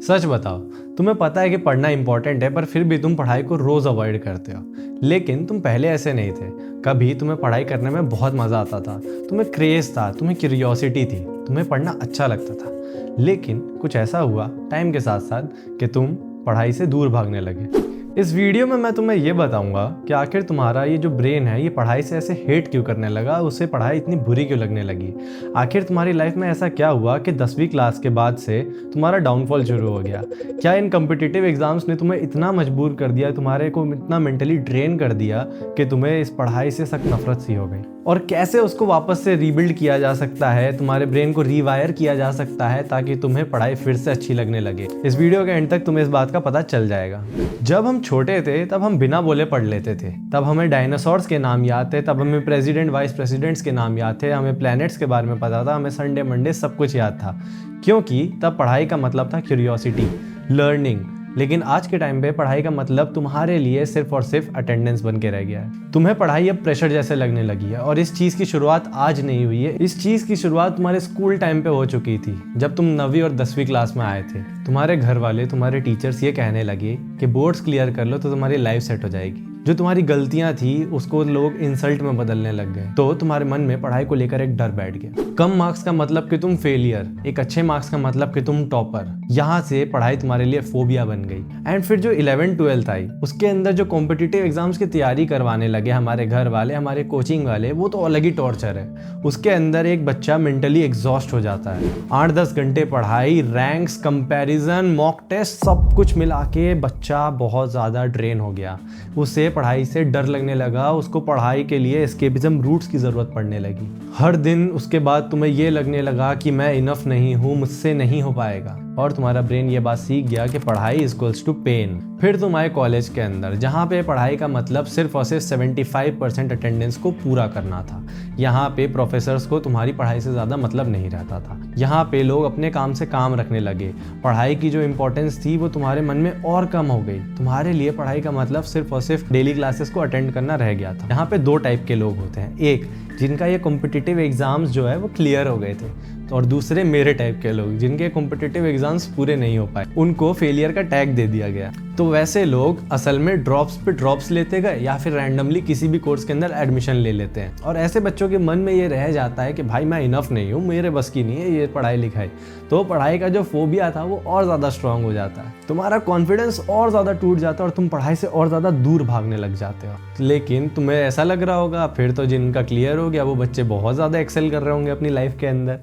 सच बताओ, तुम्हें पता है कि पढ़ना इंपॉर्टेंट है, पर फिर भी तुम पढ़ाई को रोज अवॉइड करते हो। लेकिन तुम पहले ऐसे नहीं थे। कभी तुम्हें पढ़ाई करने में बहुत मज़ा आता था, तुम्हें क्रेज था, तुम्हें क्यूरियोसिटी थी, तुम्हें पढ़ना अच्छा लगता था। लेकिन कुछ ऐसा हुआ टाइम के साथ साथ कि तुम पढ़ाई से दूर भागने लगे। इस वीडियो में मैं तुम्हें ये बताऊंगा कि आखिर तुम्हारा ये जो ब्रेन है ये पढ़ाई से ऐसे हेट क्यों करने लगा, उसे पढ़ाई इतनी बुरी क्यों लगने लगी। आखिर तुम्हारी लाइफ में ऐसा क्या हुआ कि 10वीं क्लास के बाद से तुम्हारा डाउनफॉल शुरू हो गया। क्या इन कम्पिटिटिव एग्जाम्स ने तुम्हें इतना मजबूर कर दिया, तुम्हारे को इतना मेंटली ड्रेन कर दिया कि तुम्हें इस पढ़ाई से सख्त नफरत सी हो गई। और कैसे उसको वापस से रीबिल्ड किया जा सकता है, तुम्हारे ब्रेन को रीवायर किया जा सकता है ताकि तुम्हें पढ़ाई फिर से अच्छी लगने लगे। इस वीडियो के एंड तक तुम्हें इस बात का पता चल जाएगा। जब हम छोटे थे तब हम बिना बोले पढ़ लेते थे। तब हमें डायनासोर्स के नाम याद थे, तब हमें प्रेसिडेंट वाइस प्रेसिडेंट्स के नाम याद थे, हमें प्लैनेट्स के बारे में पता था, हमें संडे मंडे सब कुछ याद था, क्योंकि तब पढ़ाई का मतलब था क्यूरियोसिटी, लर्निंग। लेकिन आज के टाइम पे पढ़ाई का मतलब तुम्हारे लिए सिर्फ और सिर्फ अटेंडेंस बन के रह गया है। तुम्हें पढ़ाई अब प्रेशर जैसे लगने लगी है। और इस चीज़ की शुरुआत आज नहीं हुई है, इस चीज़ की शुरुआत तुम्हारे स्कूल टाइम पे हो चुकी थी, जब तुम 9वीं और 10वीं क्लास में आए थे। तुम्हारे घर वाले, तुम्हारे टीचर्स ये कहने लगे कि बोर्ड्स क्लियर कर लो तो तुम्हारी लाइफ सेट हो जाएगी। जो तुम्हारी गलतियां थी उसको लोग इंसल्ट में बदलने लग गए, तो तुम्हारे मन में पढ़ाई को लेकर एक डर बैठ गया। कम मार्क्स का मतलब कि तुम फेलियर, एक अच्छे मार्क्स का मतलब कि तुम टॉपर। यहाँ से पढ़ाई तुम्हारे लिए फोबिया बन गई। एंड फिर जो 11-12 आई, उसके अंदर जो कॉम्पिटिटिव एग्जाम्स की तैयारी करवाने लगे हमारे घर वाले, हमारे कोचिंग वाले, वो तो अलग ही टॉर्चर है। उसके अंदर एक बच्चा मेंटली एग्जॉस्ट हो जाता है। 8-10 घंटे पढ़ाई, रैंक्स, कंपैरिजन, मॉक टेस्ट, सब कुछ मिला के बच्चा बहुत ज़्यादा ड्रेन हो गया। उसे पढ़ाई से डर लगने लगा, उसको पढ़ाई के लिए एस्केपिज्म रूट्स की ज़रूरत पड़ने लगी। हर दिन उसके बाद तुम्हें ये लगने लगा कि मैं इनफ नहीं हूँ, मुझसे नहीं हो पाएगा। और तुम्हारा ब्रेन ये बात सीख गया कि पढ़ाई इक्वल्स टू पेन। फिर तुम आए कॉलेज के अंदर, जहाँ पे पढ़ाई का मतलब सिर्फ और सिर्फ 75% अटेंडेंस को पूरा करना था। यहाँ पे प्रोफेसर्स को तुम्हारी पढ़ाई से ज़्यादा मतलब नहीं रहता था। यहाँ पे लोग अपने काम से काम रखने लगे। पढ़ाई की जो इंपॉर्टेंस थी वो तुम्हारे मन में और कम हो गई। तुम्हारे लिए पढ़ाई का मतलब सिर्फ और सिर्फ डेली क्लासेस को अटेंड करना रह गया था। यहाँ पे 2 टाइप के लोग होते हैं, एक जिनका ये कॉम्पिटिटिव एग्जाम्स जो है वो क्लियर हो गए थे, और दूसरे मेरे टाइप के लोग जिनके कॉम्पिटिटिव एग्जाम्स पूरे नहीं हो पाए, उनको फेलियर का टैग दे दिया गया। तो वैसे लोग असल में ड्रॉप्स पे ड्रॉप्स लेते गए या फिर रैंडमली किसी भी कोर्स के अंदर एडमिशन ले लेते हैं। और ऐसे बच्चों के मन में ये रह जाता है कि भाई मैं इनफ नहीं हूँ, मेरे बस की नहीं है ये पढ़ाई लिखाई। तो पढ़ाई का जो फोबिया था वो और ज़्यादा स्ट्रांग हो जाता है, तुम्हारा कॉन्फिडेंस और ज़्यादा टूट जाता है और तुम पढ़ाई से और ज़्यादा दूर भागने लग जाते हो। लेकिन तुम्हें ऐसा लग रहा होगा फिर तो जिनका क्लियर हो गया वो बच्चे बहुत ज़्यादा एक्सेल कर रहे होंगे अपनी लाइफ के अंदर।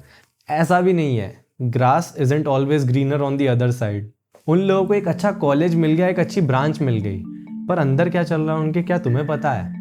ऐसा भी नहीं है। Grass isn't always greener on the other side. उन लोगों को एक अच्छा कॉलेज मिल गया, एक अच्छी ब्रांच मिल गई, पर अंदर क्या चल रहा है उनके क्या तुम्हें पता है?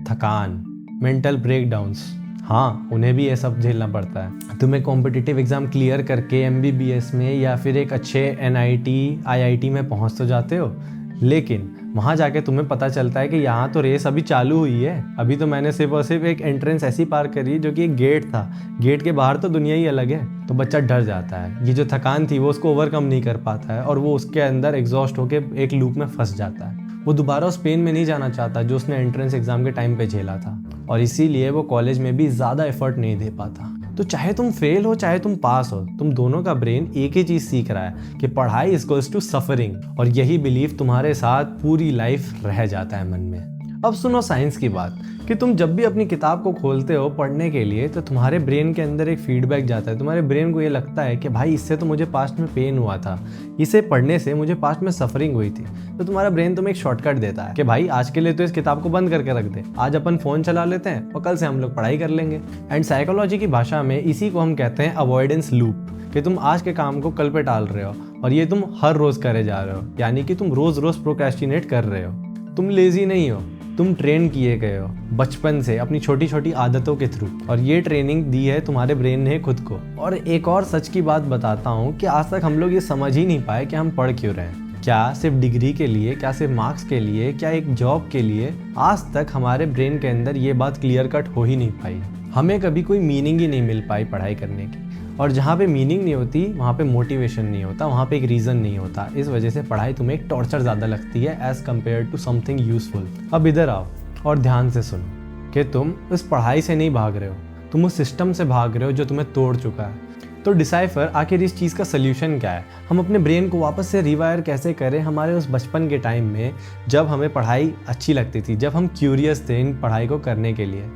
थकान, मेंटल ब्रेकडाउन्स, हाँ उन्हें भी ये सब झेलना पड़ता है। तुम्हें कॉम्पिटिटिव एग्जाम क्लियर करके MBBS में या फिर एक अच्छे NIT IIT में पहुंच तो जाते हो, लेकिन वहाँ जाके तुम्हें पता चलता है कि यहाँ तो रेस अभी चालू हुई है। अभी तो मैंने सिर्फ और सिर्फ एक एंट्रेंस ऐसी पार करी जो कि एक गेट था, गेट के बाहर तो दुनिया ही अलग है। तो बच्चा डर जाता है, ये जो थकान थी वो उसको ओवरकम नहीं कर पाता है और वो उसके अंदर एग्जॉस्ट होकर एक लूप में फंस जाता है। वो दोबारा उस पेन में नहीं जाना चाहता जो उसने एंट्रेंस एग्जाम के टाइम पे झेला था, और इसीलिए वो कॉलेज में भी ज़्यादा एफर्ट नहीं दे पाता। तो चाहे तुम फेल हो चाहे तुम पास हो, तुम दोनों का ब्रेन एक ही चीज़ सीख रहा है कि पढ़ाई इक्वल्स टू सफरिंग, और यही बिलीफ तुम्हारे साथ पूरी लाइफ रह जाता है मन में। अब सुनो साइंस की बात कि तुम जब भी अपनी किताब को खोलते हो पढ़ने के लिए तो तुम्हारे ब्रेन के अंदर एक फीडबैक जाता है। तुम्हारे ब्रेन को ये लगता है कि भाई इससे तो मुझे पास्ट में पेन हुआ था, इसे पढ़ने से मुझे पास्ट में सफरिंग हुई थी। तो तुम्हारा ब्रेन तुम्हें एक शॉर्टकट देता है कि भाई आज के लिए तो इस किताब को बंद करके रख दे, आज अपन फ़ोन चला लेते हैं और कल से हम लोग पढ़ाई कर लेंगे। एंड साइकोलॉजी की भाषा में इसी को हम कहते हैं अवॉइडेंस लूप, कि तुम आज के काम को कल पे टाल रहे हो और ये तुम हर रोज़ करे जा रहे हो, यानी कि तुम रोज़ रोज़ प्रोक्रेस्टिनेट कर रहे हो। तुम लेजी नहीं हो, तुम ट्रेन किए गए हो बचपन से अपनी छोटी छोटी आदतों के थ्रू, और ये ट्रेनिंग दी है तुम्हारे ब्रेन ने खुद को। और एक और सच की बात बताता हूँ कि आज तक हम लोग ये समझ ही नहीं पाए कि हम पढ़ क्यों रहे हैं। क्या सिर्फ डिग्री के लिए, क्या सिर्फ मार्क्स के लिए, क्या एक जॉब के लिए? आज तक हमारे ब्रेन के अंदर ये बात क्लियर कट हो ही नहीं पाई। हमें कभी कोई मीनिंग ही नहीं मिल पाई पढ़ाई करने की, और जहाँ पे मीनिंग नहीं होती वहाँ पे मोटिवेशन नहीं होता, वहाँ पे एक रीज़न नहीं होता। इस वजह से पढ़ाई तुम्हें एक टॉर्चर ज़्यादा लगती है as compared to something useful. अब इधर आओ और ध्यान से सुनो कि तुम इस पढ़ाई से नहीं भाग रहे हो, तुम उस सिस्टम से भाग रहे हो जो तुम्हें तोड़ चुका है। तो डिसाइफर आखिर इस चीज़ का सल्यूशन क्या है, हम अपने ब्रेन को वापस से रिवायर कैसे करें हमारे उस बचपन के टाइम में जब हमें पढ़ाई अच्छी लगती थी, जब हम क्यूरियस थे इन पढ़ाई को करने के लिए।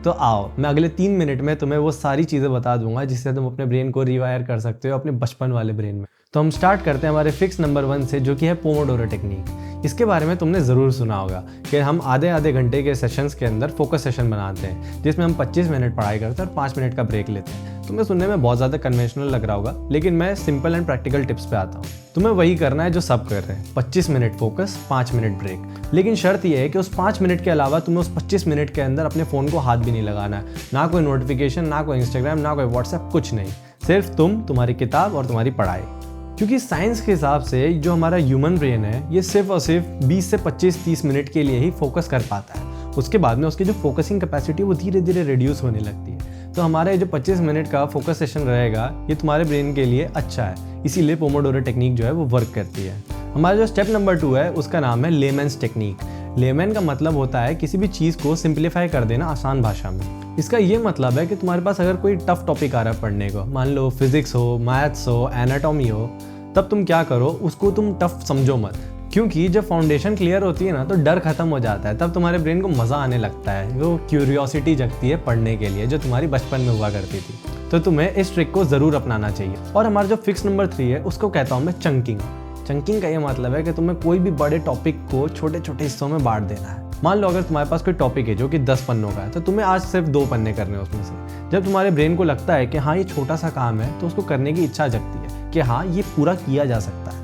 तो आओ मैं अगले 3 मिनट में तुम्हें वो सारी चीज़ें बता दूंगा जिससे तुम अपने ब्रेन को रिवायर कर सकते हो अपने बचपन वाले ब्रेन में। तो हम स्टार्ट करते हैं हमारे फिक्स नंबर 1 से, जो कि है पोमोडोरो टेक्निक। इसके बारे में तुमने ज़रूर सुना होगा कि हम आधे घंटे के सेशंस के अंदर फोकस सेशन बनाते हैं जिसमें हम 25 मिनट पढ़ाई करते हैं और 5 मिनट का ब्रेक लेते हैं। तुम्हें सुनने में बहुत ज़्यादा कन्वेंशनल लग रहा होगा, लेकिन मैं सिंपल एंड प्रैक्टिकल टिप्स पे आता हूँ। तुम्हें वही करना है जो सब कर रहे हैं, 25 मिनट फोकस, 5 मिनट ब्रेक। लेकिन शर्त यह है कि उस 5 मिनट के अलावा तुम्हें उस 25 मिनट के अंदर अपने फ़ोन को हाथ भी नहीं लगाना है, ना कोई नोटिफिकेशन, ना कोई इंस्टाग्राम, ना कोई व्हाट्सएप, कुछ नहीं। सिर्फ तुम्हारी किताब और तुम्हारी पढ़ाई। क्योंकि साइंस के हिसाब से जो हमारा ह्यूमन ब्रेन है ये सिर्फ और सिर्फ 20 से 25-30 मिनट के लिए ही फोकस कर पाता है। उसके बाद में उसकी जो फोकसिंग कैपेसिटी वो धीरे धीरे रिड्यूस होने लगती है। तो हमारा ये जो 25 मिनट का फोकस सेशन रहेगा ये तुम्हारे ब्रेन के लिए अच्छा है, इसीलिए पोमोडोरो टेक्निक जो है वो वर्क करती है। हमारा जो स्टेप नंबर 2 है उसका नाम है लेमैन्स टेक्निक। लेमैन का मतलब होता है किसी भी चीज़ को सिंप्लीफाई कर देना आसान भाषा में। इसका ये मतलब है कि तुम्हारे पास अगर कोई टफ टॉपिक आ रहा है पढ़ने को, मान लो फिजिक्स हो, मैथ्स हो, एनाटॉमी हो, तब तुम क्या करो, उसको तुम टफ समझो मत। क्योंकि जब फाउंडेशन क्लियर होती है ना तो डर खत्म हो जाता है, तब तुम्हारे ब्रेन को मज़ा आने लगता है, वो क्यूरियोसिटी जगती है पढ़ने के लिए जो तुम्हारी बचपन में हुआ करती थी। तो तुम्हें इस ट्रिक को ज़रूर अपनाना चाहिए। और हमारा जो फिक्स नंबर 3 है उसको कहता हूँ मैं चंकिंग। चंकिंग का ये मतलब है कि तुम्हें कोई भी बड़े टॉपिक को छोटे छोटे हिस्सों में बांट देना है। मान लो अगर तुम्हारे पास कोई टॉपिक है जो कि 10 पन्नों का है, तो तुम्हें आज सिर्फ 2 पन्ने करने हैं उसमें से। जब तुम्हारे ब्रेन को लगता है कि हाँ ये छोटा सा काम है तो उसको करने की इच्छा जगती है कि हाँ ये पूरा किया जा सकता है।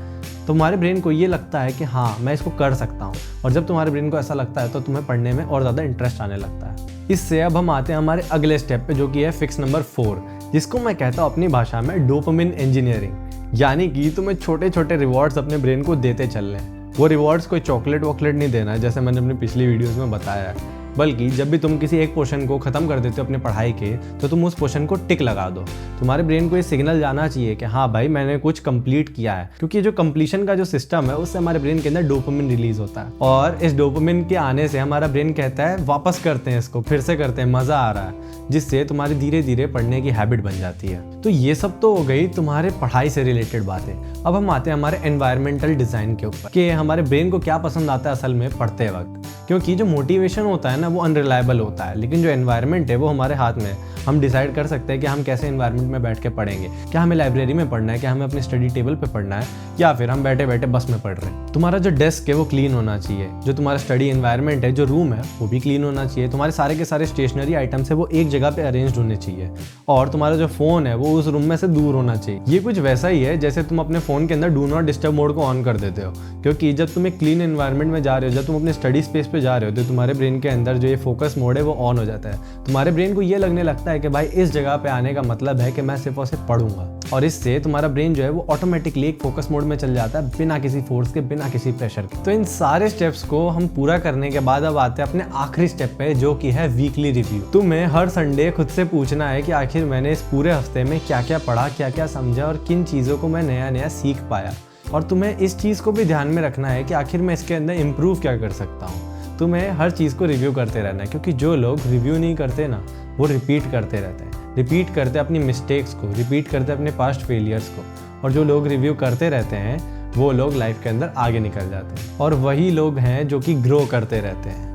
तुम्हारे ब्रेन को ये लगता है कि हाँ मैं इसको कर सकता हूँ, और जब तुम्हारे ब्रेन को ऐसा लगता है तो तुम्हें पढ़ने में और ज़्यादा इंटरेस्ट आने लगता है। इससे अब हम आते हैं हमारे अगले स्टेप पे, जो कि है फिक्स नंबर 4, जिसको मैं कहता हूँ अपनी भाषा में डोपामिन इंजीनियरिंग। यानी कि तुम्हें छोटे छोटे रिवॉर्ड्स अपने ब्रेन को देते चलने हैं। वो रिवॉर्ड्स कोई चॉकलेट वॉकलेट नहीं देना है जैसे मैंने अपनी पिछली वीडियोस में बताया है, बल्कि जब भी तुम किसी एक पोर्शन को खत्म कर देते हो अपने पढ़ाई के, तो तुम उस पोर्शन को टिक लगा दो। तुम्हारे ब्रेन को ये सिग्नल जाना चाहिए कि हाँ भाई मैंने कुछ कंप्लीट किया है, क्योंकि जो कंप्लीशन का जो सिस्टम है उससे हमारे ब्रेन के अंदर डोपामिन रिलीज होता है, और इस डोपामिन के आने से हमारा ब्रेन कहता है वापस करते हैं इसको, फिर से करते हैं, मजा आ रहा है, जिससे तुम्हारी धीरे धीरे पढ़ने की हैबिट बन जाती है। तो ये सब तो हो गई तुम्हारे पढ़ाई से रिलेटेड बातें। अब हम आते हैं हमारे एनवायरमेंटल डिजाइन के ऊपर कि हमारे ब्रेन को क्या पसंद आता है असल में पढ़ते वक्त। क्योंकि जो मोटिवेशन होता है ना वो अनरिलायबल होता है, लेकिन जो एनवायरनमेंट है वो हमारे हाथ में है। हम डिसाइड कर सकते हैं कि हम कैसे एनवायरनमेंट में बैठ के पढ़ेंगे। क्या हमें लाइब्रेरी में पढ़ना है, क्या हमें अपनी स्टडी टेबल पे पढ़ना है, या फिर हम बैठे बैठे बस में पढ़ रहे हैं। तुम्हारा जो डेस्क है वो क्लीन होना चाहिए, जो तुम्हारा स्टडी एनवायरनमेंट है, जो रूम है वो भी क्लीन होना चाहिए। तुम्हारे सारे के सारे स्टेशनरी आइटम्स है वो एक जगह पे अरेंज होने चाहिए, और तुम्हारा जो फोन है वो उस रूम में से दूर होना चाहिए। ये कुछ वैसा ही है जैसे तुम अपने फोन के अंदर डू नॉट डिस्टर्ब मोड को ऑन कर देते हो, क्योंकि जब तुम एक क्लीन एनवायरनमेंट में जा रहे हो, जब तुम अपने स्टडी स्पेस पे जा रहे हो, तो तुम्हारे ब्रेन के अंदर जो ये फोकस मोड है वो ऑन हो जाता है। तुम्हारे ब्रेन को ये लगने लगता है कि भाई इस जगह पे आने का मतलब है कि मैं सिर्फ और सिर्फ पढ़ूंगा, और इससे तुम्हारा ब्रेन जो है वो ऑटोमेटिकली एक फोकस मोड में चल जाता है बिना किसी फोर्स के, बिना किसी प्रेशर के। तो इन सारे स्टेप्स को हम पूरा करने के बाद अब आते हैं अपने आखिरी स्टेप पे, जो कि है वीकली रिव्यू। तुम्हें हर संडे खुद से पूछना है कि आखिर मैंने इस पूरे हफ्ते में क्या क्या पढ़ा, क्या क्या समझा, और किन चीज़ों को मैं नया नया सीख पाया। और तुम्हें इस चीज़ को भी ध्यान में रखना है कि आखिर मैं इसके अंदर इम्प्रूव क्या कर सकता हूँ। तुम्हें हर चीज़ को रिव्यू करते रहना है, क्योंकि जो लोग रिव्यू नहीं करते ना वो रिपीट करते रहते हैं, रिपीट करते अपनी मिस्टेक्स को, रिपीट करते अपने पास्ट फेलियर्स को। और जो लोग रिव्यू करते रहते हैं वो लोग लाइफ के अंदर आगे निकल जाते हैं, और वही लोग हैं जो कि ग्रो करते रहते हैं।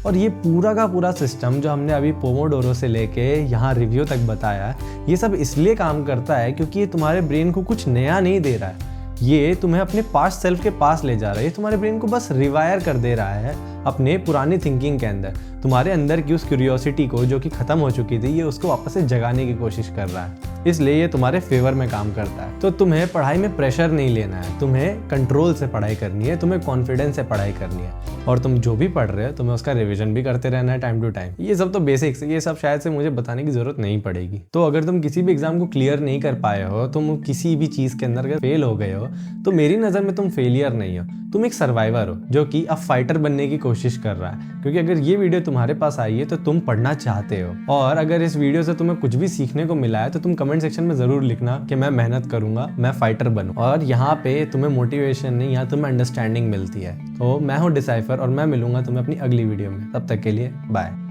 और ये पूरा का पूरा सिस्टम जो हमने अभी पोमोडोरो से लेके यहाँ रिव्यू तक बताया, ये सब इसलिए काम करता है क्योंकि ये तुम्हारे ब्रेन को कुछ नया नहीं दे रहा है, ये तुम्हें अपने पास्ट सेल्फ के पास ले जा रहा है। ये तुम्हारे ब्रेन को बस रिवायर कर दे रहा है अपने पुरानी थिंकिंग के अंदर। तुम्हारे अंदर की उस क्यूरियोसिटी को जो कि खत्म हो चुकी थी, ये उसको वापस से जगाने की कोशिश कर रहा है, इसलिए ये तुम्हारे फेवर में काम करता है। तो तुम्हें पढ़ाई में प्रेशर नहीं लेना है, तुम्हें कंट्रोल से पढ़ाई करनी है, तुम्हें कॉन्फिडेंस से पढ़ाई करनी है, और तुम जो भी पढ़ रहे हो तुम्हें उसका रिवीजन भी करते रहना है टाइम टू टाइम। ये सब तो बेसिक्स, ये सब शायद से मुझे बताने की जरूरत नहीं पड़ेगी। तो अगर तुम किसी भी एग्जाम को क्लियर नहीं कर पाए हो, तुम किसी भी चीज़ के अंदर अगर फेल हो गए हो, तो मेरी नज़र में तुम फेलियर नहीं हो, तुम एक सर्वाइवर हो जो कि अब फाइटर बनने की कोशिश कर रहा है। क्योंकि अगर ये वीडियो तुम्हारे पास आई है तो तुम पढ़ना चाहते हो, और अगर इस वीडियो से तुम्हें कुछ भी सीखने को मिला है तो तुम कमेंट सेक्शन में ज़रूर लिखना कि मैं मेहनत करूंगा, मैं फाइटर बनूं। और यहाँ पे तुम्हें मोटिवेशन नहीं, यहाँ तुम्हें अंडरस्टैंडिंग मिलती है। तो मैं हूँ डिसाइफर, और मैं मिलूंगा तुम्हें अपनी अगली वीडियो में। तब तक के लिए बाय।